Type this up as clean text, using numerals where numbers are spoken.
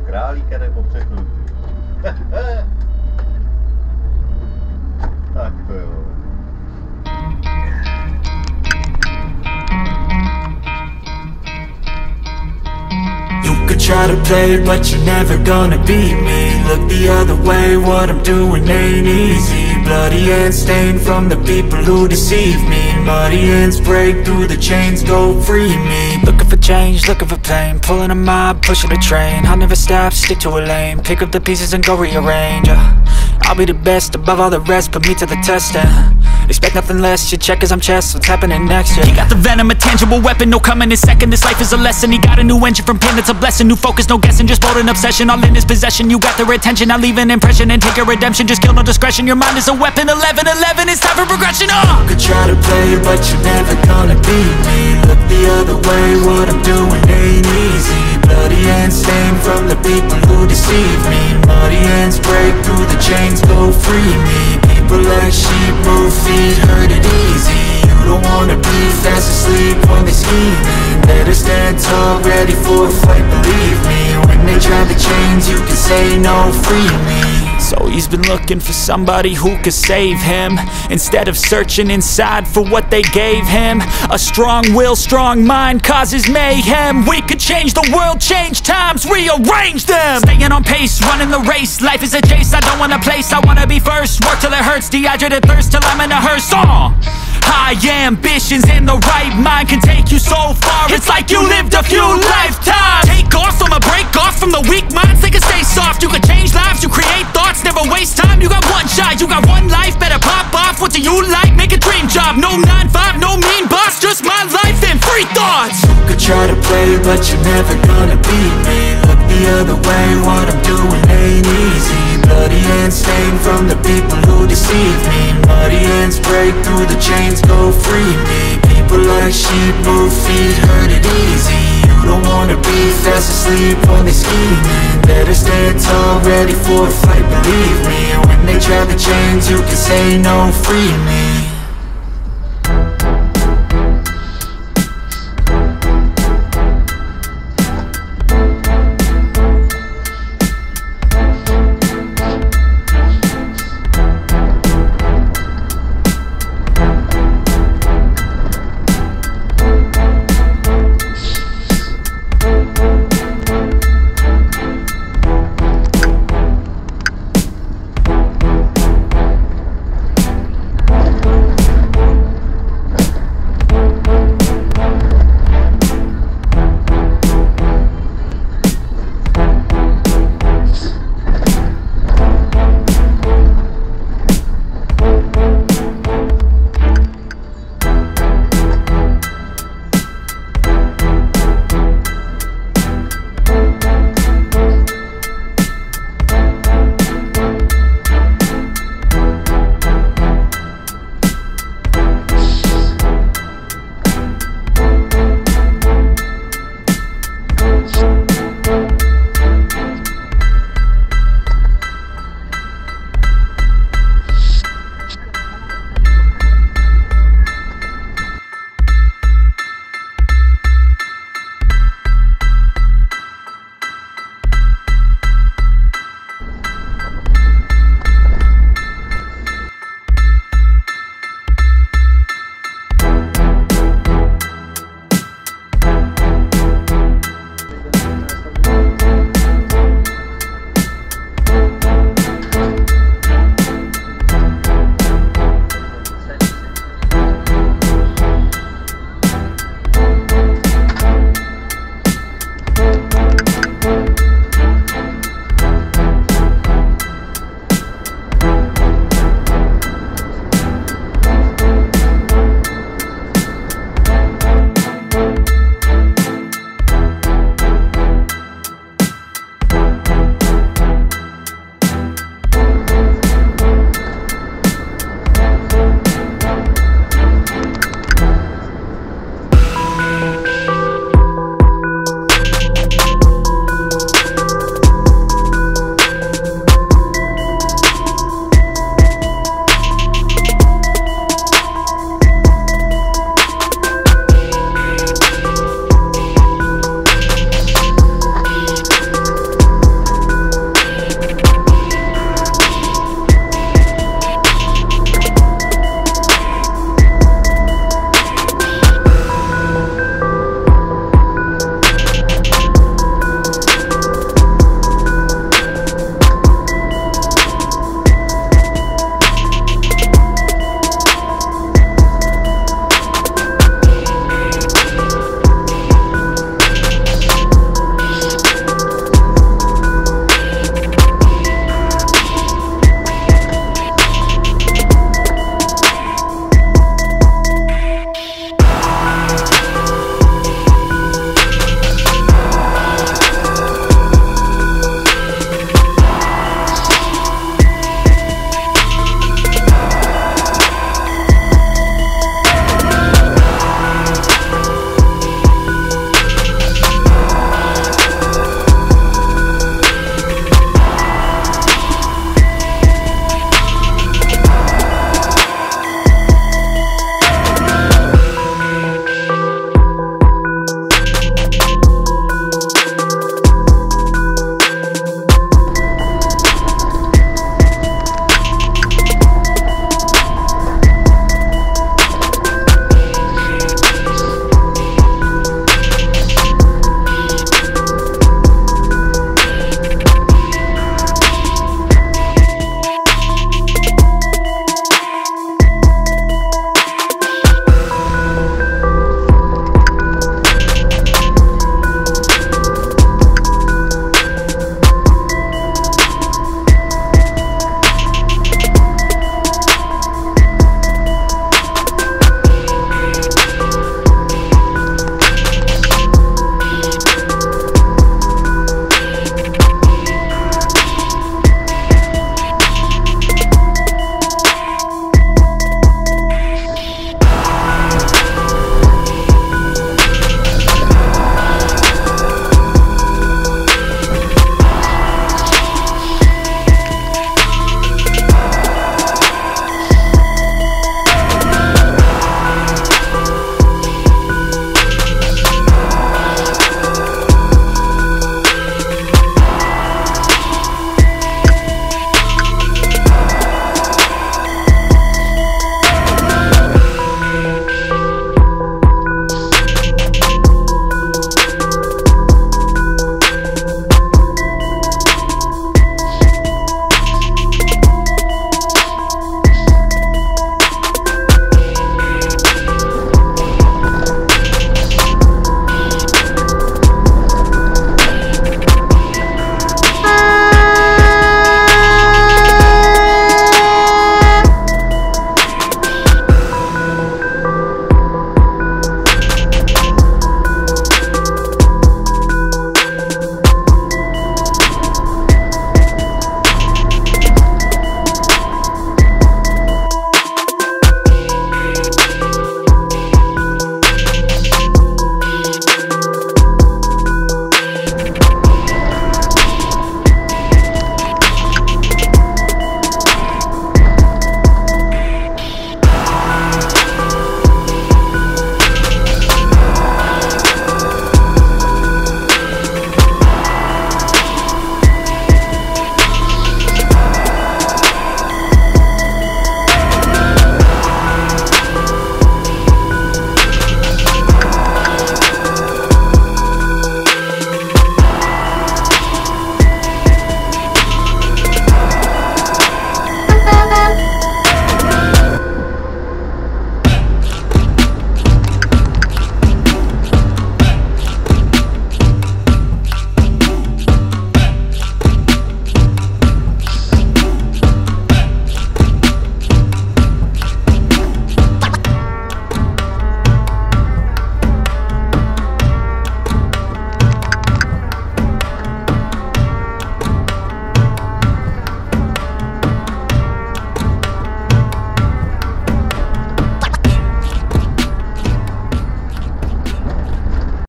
Králíka nebo překluty. Tak to jo. Try to play it, but you're never gonna beat me. Look the other way, what I'm doing ain't easy. Bloody hands stained from the people who deceive me. Muddy hands break through the chains, go free me. Looking for change, looking for pain. Pulling a mob, pushing a train. I'll never stop, stick to a lane. Pick up the pieces and go rearrange. I'll be the best above all the rest, put me to the test and expect nothing less, you check as I'm chess, what's happening next, yeah. He got the venom, a tangible weapon, no coming in second. This life is a lesson, he got a new engine from pain, it's a blessing. New focus, no guessing, just bold and obsession. All in his possession, you got their attention. I'll leave an impression and take a redemption. Just kill, no discretion, your mind is a weapon. 11-11, it's time for progression, You could try to play it, but you're never gonna beat me. Look the other way, what I'm doing ain't easy. Bloody hands stained from the people who deceive me. Muddy hands break through the chains, go free me. People like sheep, move feet, hurt it easy. You don't wanna be fast asleep when they scheming. Better stand tall, ready for a fight, believe me. When they try the chains, you can say no, free me. So he's been looking for somebody who could save him, instead of searching inside for what they gave him. A strong will, strong mind causes mayhem. We could change the world, change times, rearrange them. Staying on pace, running the race. Life is a chase, I don't want a place, I wanna be first. Work till it hurts, dehydrated thirst till I'm in a hearse. High ambitions and the right mind can take you so far. It's like you lived a few lifetimes. Take off from a break off from the weak minds, they can stay soft. You can change lives, you create thoughts, never waste time. You got one shot, you got one life, better pop off. What do you like? Make a dream job. No 9-5, no mean boss, just my life and free thoughts. You could try to play, but you're never gonna beat me. Look the other way, what I'm doing ain't easy. Bloody hands stained from the people who deceive me. Muddy hands break through the chains, go free me. People like sheep, move feet, hurt it easy. You don't wanna be fast asleep when they scheming. Better stand tall, ready for a fight, believe me. When they try the chains, you can say no, free me.